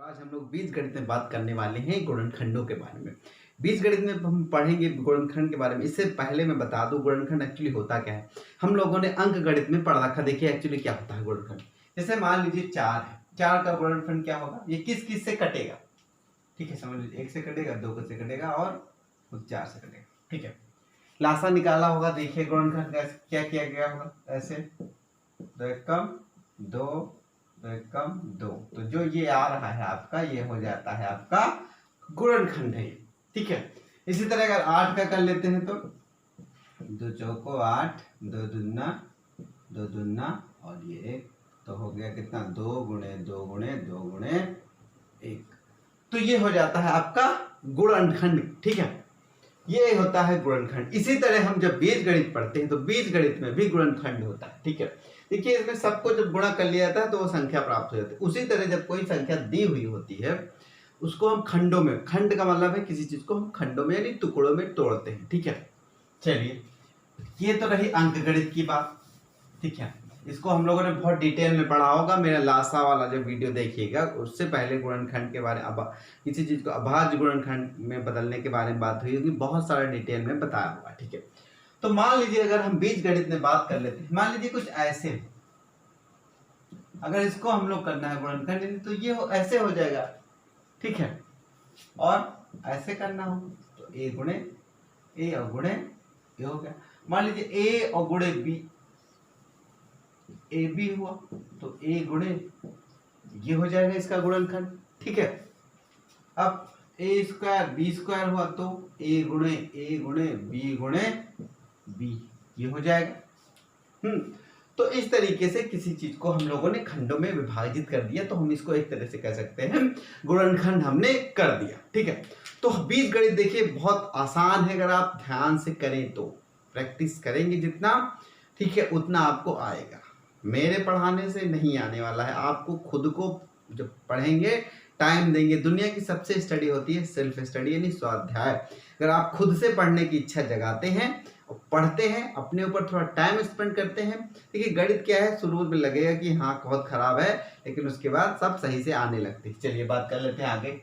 आज हम लोग बीजगणित में बात करने वाले हैं गुणनखंडों के बारे में। बीजगणित में हम पढ़ेंगे गुणनखंड के बारे में। इससे पहले मैं बता दूं गुणनखंड एक्चुअली होता क्या है। हम लोगों ने अंक गणित में पढ़ रखा। देखिए एक्चुअली क्या होता है गुणनखंड। जैसे मान लीजिए 4 है, 4 का गुणनखंड क्या होगा, ये किस किस से कटेगा। ठीक है, समझ लीजिए 1 से कटेगा, 2 से कटेगा और 4 से कटेगा। ठीक है, लासा निकाला होगा। देखिए गुणनखंड क्या किया गया होगा, ऐसे 2 एकम 2 2 एकम 2, तो जो ये आ रहा है आपका, ये हो जाता है आपका गुणनखंड है। ठीक है, इसी तरह अगर 8 का कर लेते हैं तो 2 चौको 8, 2 दूना और ये 1, तो हो गया कितना, 2 गुणे 2 गुणे 2 गुणे 1, तो ये हो जाता है आपका गुणनखंड। ठीक है, ये होता है गुणनखंड। इसी तरह हम जब बीजगणित पढ़ते हैं तो बीजगणित में भी गुणनखंड होता है। ठीक है, देखिए इसमें सबको जब गुणा कर लिया जाता है तो वो संख्या प्राप्त हो जाती है। उसी तरह जब कोई संख्या दी हुई होती है उसको हम खंडों में, खंड का मतलब है किसी चीज को हम खंडों में यानी टुकड़ों में तोड़ते हैं। ठीक है, चलिए ये तो रही अंकगणित की बात। ठीक है, इसको हम लोगों ने बहुत डिटेल में पढ़ा होगा। मेरा लासा वाला जो वीडियो देखिएगा, उससे पहले गुणनखंड के बारे में, किसी चीज को अभाज्य गुणनखंड में बदलने के बारे में बात हुई होगी, बहुत सारा डिटेल में बताया होगा। ठीक है, तो मान लीजिए अगर हम बीजगणित में बात कर लेते हैं, मान लीजिए कुछ ऐसे, अगर इसको हम लोग करना है गुणनखंड तो ये ऐसे हो जाएगा। ठीक है, और ऐसे करना हो तो ए गुणे ए और गुणे ए हो गया। मान लीजिए ए और गुणे बी, ए बी हुआ तो ए गुणे ये हो जाएगा इसका गुणनखंड। ठीक है, अब ए स्क्वायर बी स्क्वायर हुआ तो ए गुणे बी, ये हो जाएगा। तो इस तरीके से किसी चीज को हम लोगों ने खंडों में विभाजित कर दिया, तो हम इसको एक तरह से कह सकते हैं गुणनखंड हमने कर दिया। ठीक है, तो बीजगणित देखिए बहुत आसान है, अगर आप ध्यान से करें तो, प्रैक्टिस करेंगे जितना, ठीक है, उतना आपको आएगा। मेरे पढ़ाने से नहीं आने वाला है, आपको खुद को जब पढ़ेंगे, टाइम देंगे। दुनिया की सबसे स्टडी होती है सेल्फ स्टडी यानी स्वाध्याय। अगर आप खुद से पढ़ने की इच्छा जगाते हैं और पढ़ते हैं, अपने ऊपर थोड़ा टाइम स्पेंड करते हैं, देखिए गणित क्या है, शुरू में लगेगा कि हाँ बहुत खराब है, लेकिन उसके बाद सब सही से आने लगती है। चलिए बात कर लेते हैं आगे।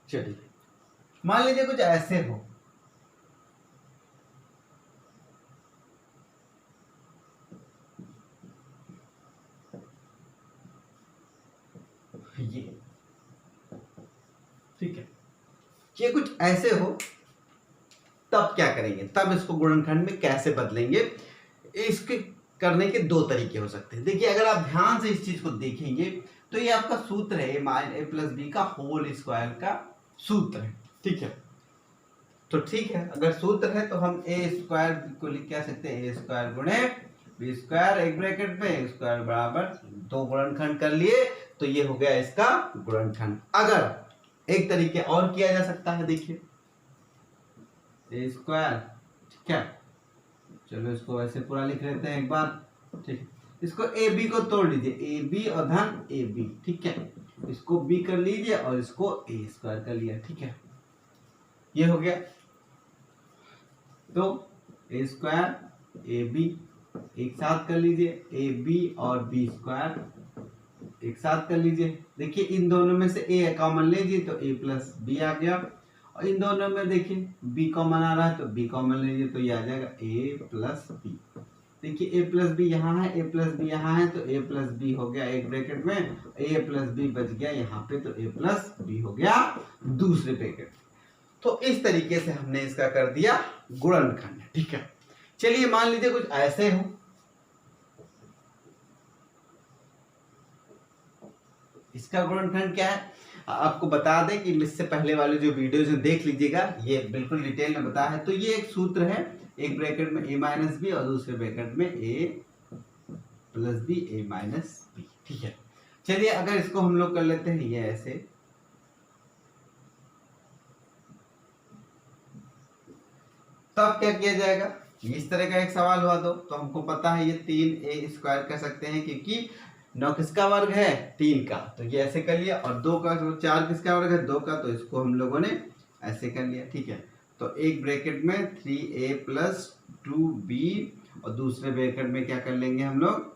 चलिए मान लीजिए कुछ ऐसे हो, ये ठीक है, ये कुछ ऐसे हो, तब क्या करेंगे, तब इसको गुणनखंड में कैसे बदलेंगे। इसके करने के दो तरीके हो सकते हैं। देखिए अगर आप ध्यान से इस चीज को देखेंगे तो ये आपका सूत्र है ए प्लस बी का होल स्क्वायर का सूत्र है। ठीक है, तो ठीक है, अगर सूत्र है तो हम ए स्क्वायर को लिख कह सकते हैं ए स्क्वायर गुणे बी स्क्वायर, एक ब्रैकेट में स्क्वायर बराबर 2 गुणनखंड कर लिए, तो ये हो गया इसका गुणनखंड। अगर एक तरीके और किया जा सकता है, देखिए ए स्क्वायर, ठीक है, चलो इसको वैसे पूरा लिख लेते हैं एक बार। ठीक है, इसको ए बी को तोड़ लीजिए, ए बी और धन ए बी। ठीक है, इसको बी कर लीजिए और इसको ए स्क्वायर कर लिया। ठीक है, ये हो गया। तो ए स्क्वायर ए बी एक साथ कर लीजिए, ए बी और बी स्क्वायर एक साथ कर लीजिए। देखिए इन दोनों में से ए कॉमन लीजिए तो ए प्लस बी आ गया, और इन दोनों में देखिए बी कॉमन आ रहा है तो बी कॉमन लीजिए तो ये आ जाएगा ए प्लस बी। देखिए ए प्लस बी यहाँ है, ए प्लस बी यहाँ है, तो ए प्लस बी हो गया एक ब्रैकेट में, ए प्लस बी बच गया यहाँ पे, तो ए प्लस बी हो गया दूसरे ब्रैकेट। तो इस तरीके से हमने इसका कर दिया गुणनखंड। ठीक है, चलिए मान लीजिए कुछ ऐसे हो, इसका गुणनखंड क्या है आपको बता दें कि इससे पहले वाले जो वीडियोज देख लीजिएगा, ये बिल्कुल डिटेल में बताया है। तो ये एक सूत्र है, एक ब्रैकेट में ए माइनस बी और दूसरे ब्रैकेट में ए प्लस बी ए माइनस बी। ठीक है, चलिए अगर इसको हम लोग कर लेते हैं ये ऐसे, तब क्या किया जाएगा। इस तरह का एक सवाल हुआ तो हमको पता है ये 3a स्क्वायर कह सकते हैं, क्योंकि 9 किसका वर्ग है 3 का, तो ये ऐसे कर लिया, और 2 का, 4 किसका वर्ग है 2 का, तो इसको हम लोगों ने ऐसे कर लिया। ठीक है, तो एक ब्रैकेट में 3a प्लस 2b और दूसरे ब्रैकेट में क्या कर लेंगे हम लोग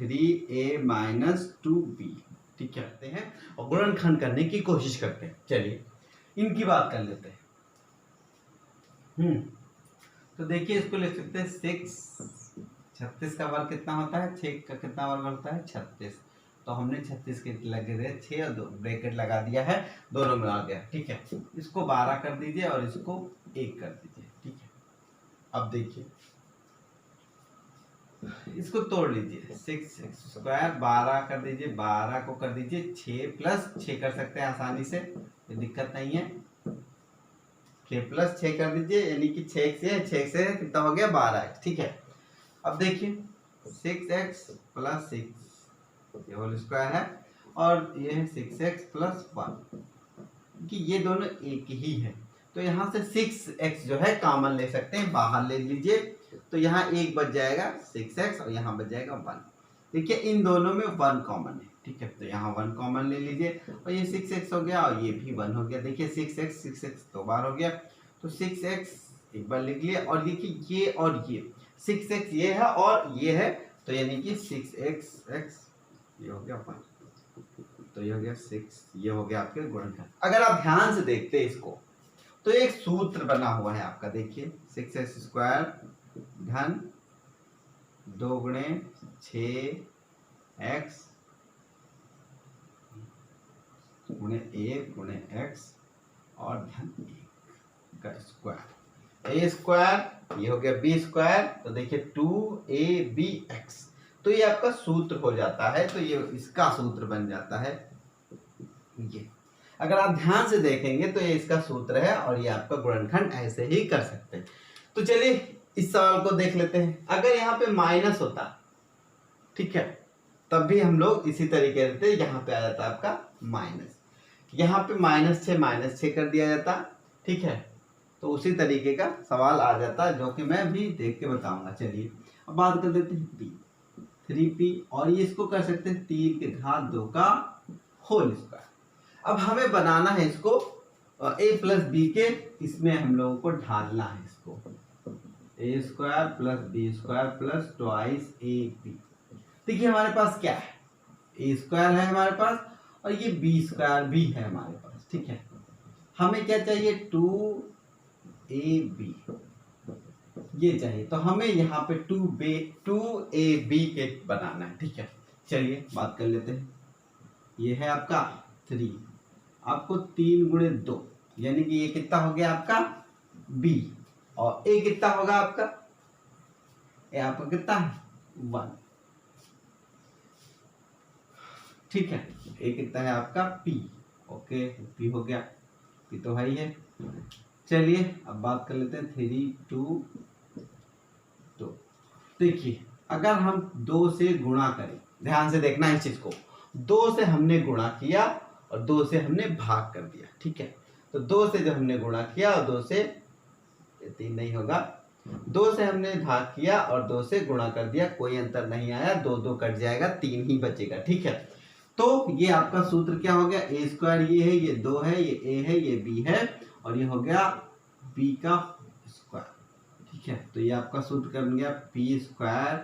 3a माइनस 2b, ठीक है, करते हैं और गुणनखंड करने की कोशिश करते हैं। चलिए इनकी बात कर लेते हैं। तो देखिए इसको लिख सकते हैं 6, 36 का वर्ग कितना होता है, 6 का कितना वर्ग होता है 36, तो हमने 36 के लगे थे 6 और 2 ब्रैकेट लगा दिया है, दोनों में आ गया, ठीक है। इसको 12 कर दीजिए और इसको 1 कर दीजिए, ठीक है। अब देखिए इसको तोड़ लीजिए, 6x स्क्वायर 12 कर दीजिए, 12 को कर दीजिए 6 प्लस 6 कर सकते हैं आसानी से, कोई दिक्कत नहीं है। 6 प्लस 6 कर दीजिए, यानी कि 6 से कितना हो गया 12x, ठीक है। अब देखिए 6x प्लस 6 ये होल स्क्वायर है और ये है 6x प्लस 1, कि ये दोनों एक ही है, तो यहाँ से 6x जो है कॉमन ले सकते हैं, बाहर ले लीजिए, तो यहाँ एक बच जाएगा 6x और यहाँ बच जाएगा 1। देखिए इन दोनों में 1 कॉमन है, ठीक है, तो यहाँ 1 कॉमन ले लीजिए और ये 6x हो गया और ये भी 1 हो गया। देखिए 6x 2 बार हो गया, तो 6x एक बार लिख लिया, और देखिए ये और ये 6x ये है और ये है, तो यानी कि 6x ये हो गया 1, तो ये हो गया 6, ये हो गया आपके गुणनखंड। अगर आप ध्यान से देखते हैं इसको, तो एक सूत्र बना हुआ है आपका, देखिए 6x स्क्वायर धन 2 गुणे 6x गुणे 1 गुणे x और धन 1 का स्क्वायर, a स्क्वायर ये हो गया b स्क्वायर, तो देखिए 2abx, तो ये आपका सूत्र हो जाता है, तो ये इसका सूत्र बन जाता है ये। अगर आप ध्यान से देखेंगे तो ये इसका सूत्र है और ये आपका गुणनखंड ऐसे ही कर सकते हैं। तो चलिए इस सवाल को देख लेते हैं। अगर यहाँ पे माइनस होता, ठीक है, तब भी हम लोग इसी तरीके से यहाँ पे आ जाता आपका माइनस, यहाँ पे -6 कर दिया जाता, ठीक है, तो उसी तरीके का सवाल आ जाता, जो कि मैं भी देख के बताऊंगा। चलिए अब बात कर देते हैं p, 3p, और ये इसको कर सकते हैं 3 के घात 2 का होल स्क्वायर। अब हमें बनाना है इसको a प्लस बी के, इसमें हम लोगों को ढालना है इसको, a square plus B square plus twice ab। देखिए हमारे पास क्या है, a स्क्वायर है हमारे पास और ये b स्क्वायर भी है हमारे पास, ठीक है। हमें क्या चाहिए 2ab ये चाहिए, तो हमें यहाँ पे 2ab के बनाना है, ठीक है। चलिए बात कर लेते हैं। ये है आपका 3, आपको 3 गुणे 2, यानी कि ये कितना हो गया आपका b, और a कितना होगा आपका, ये आपका कितना है 1, ठीक है। a कितना है आपका p, ओके p हो गया, p तो है ही है। चलिए अब बात कर लेते हैं 3 2 2। देखिए अगर हम 2 से गुणा करें, ध्यान से देखना इस चीज को, 2 से हमने गुणा किया और 2 से हमने भाग कर दिया, ठीक है। तो 2 से जब हमने गुणा किया और 2 से 3 नहीं होगा, 2 से हमने भाग किया और 2 से गुणा कर दिया, कोई अंतर नहीं आया, 2 2 कट जाएगा, 3 ही बचेगा, ठीक है। तो ये आपका सूत्र क्या हो गया, a स्क्वायर ये है, ये 2 है, ये a है, ये b है, और ये हो गया b का स्क्वायर, ठीक है। तो ये आपका सूत्र बन गया p स्क्वायर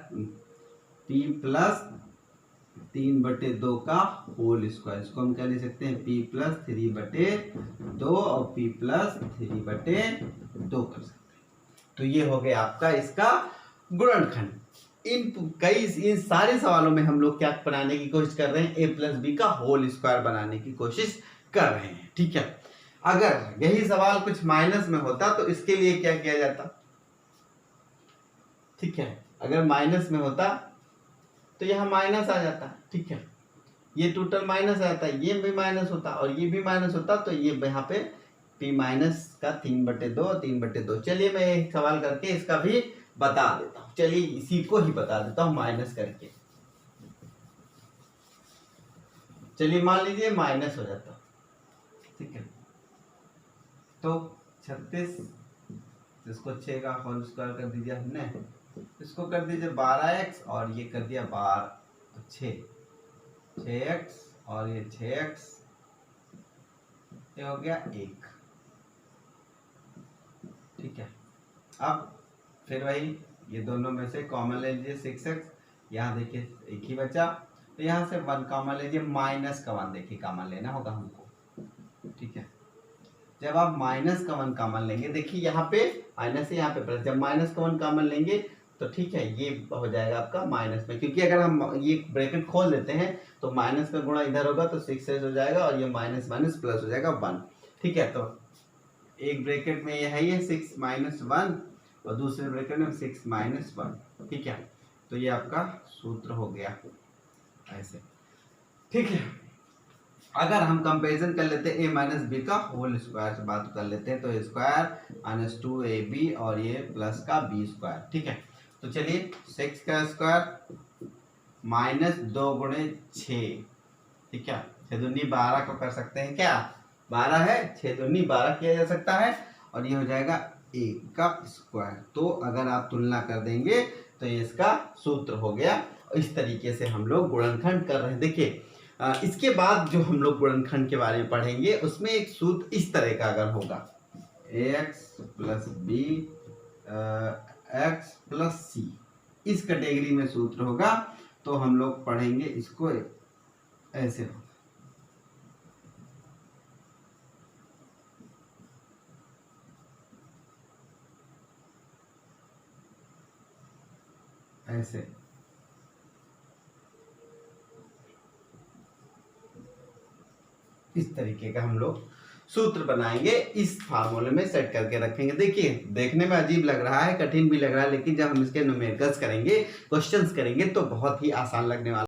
p प्लस 3/2 का होल स्क्वायर, इसको हम क्या लिख सकते हैं p प्लस 3/2 और p प्लस 3/2 कर सकते हैं। तो ये हो गया आपका इसका गुणनखंड। इन सारे सवालों में हम लोग क्या बनाने की कोशिश कर रहे हैं, a प्लस बी का होल स्क्वायर बनाने की कोशिश कर रहे हैं, ठीक है। अगर यही सवाल कुछ माइनस में होता तो इसके लिए क्या किया जाता, ठीक है। अगर माइनस में होता तो यहाँ माइनस आ जाता, ठीक है, ये टोटल माइनस आ जाता, ये भी माइनस होता और ये भी माइनस होता, तो ये यहाँ पे p माइनस का 3/2। चलिए मैं एक सवाल करके इसका भी बता देता हूँ, चलिए इसी को ही बता देता हूँ माइनस करके। चलिए मान लीजिए माइनस हो जाता, ठीक है, तो 36, इसको 6 का होल स्क्वायर कर दीजिए हमने, इसको कर दीजिए 12x और ये कर दिया 6x और ये 6x, ये हो गया 1, ठीक है। अब फिर वही ये दोनों में से कॉमन ले लीजिए 6x, यहाँ देखिए एक ही बचा, तो यहाँ से 1 कॉमन लीजिए, माइनस का 1 देखिए कॉमन लेना होगा हमको, ठीक है। जब आप माइनस का 1 कॉमन लेंगे, देखिए यहाँ पे माइनस है यहाँ पे प्लस, जब माइनस का 1 कॉमन लेंगे तो ठीक है ये हो जाएगा आपका माइनस में, क्योंकि अगर हम ये ब्रैकेट खोल देते हैं तो माइनस का गुणा इधर होगा तो 6s हो जाएगा और ये माइनस माइनस प्लस हो जाएगा 1, ठीक है। तो एक ब्रैकेट में ये है ये 6 माइनस 1 और दूसरे ब्रैकेट में 6 माइनस 1, ठीक है। तो ये आपका सूत्र हो गया ऐसे, ठीक है। अगर हम कंपैरिजन कर लेते हैं a माइनस बी का होल स्क्वायर से बात कर लेते हैं, तो a स्क्वायर माइनस 2ab और ये प्लस का b स्क्वायर, ठीक है। तो चलिए 6 का स्क्वायर माइनस 2 गुणे 6, ठीक है। 6 दूनी 12 को कर सकते हैं क्या, 12 है, 6 दूनी 12 किया जा सकता है और ये हो जाएगा a का स्क्वायर। तो अगर आप तुलना कर देंगे तो ये इसका सूत्र हो गया। इस तरीके से हम लोग गुणनखंड कर रहे हैं। देखिए इसके बाद जो हम लोग गुणनखंड के बारे में पढ़ेंगे उसमें एक सूत्र इस तरह का अगर होगा, ax plus B X plus C, इस कैटेगरी में सूत्र होगा तो हम लोग पढ़ेंगे इसको ऐसे होगा, ऐसे इस तरीके का हम लोग सूत्र बनाएंगे, इस फार्मूले में सेट करके रखेंगे। देखिए देखने में अजीब लग रहा है, कठिन भी लग रहा है, लेकिन जब हम इसके न्यूमेरिकल्स करेंगे, क्वेश्चंस करेंगे तो बहुत ही आसान लगने वाला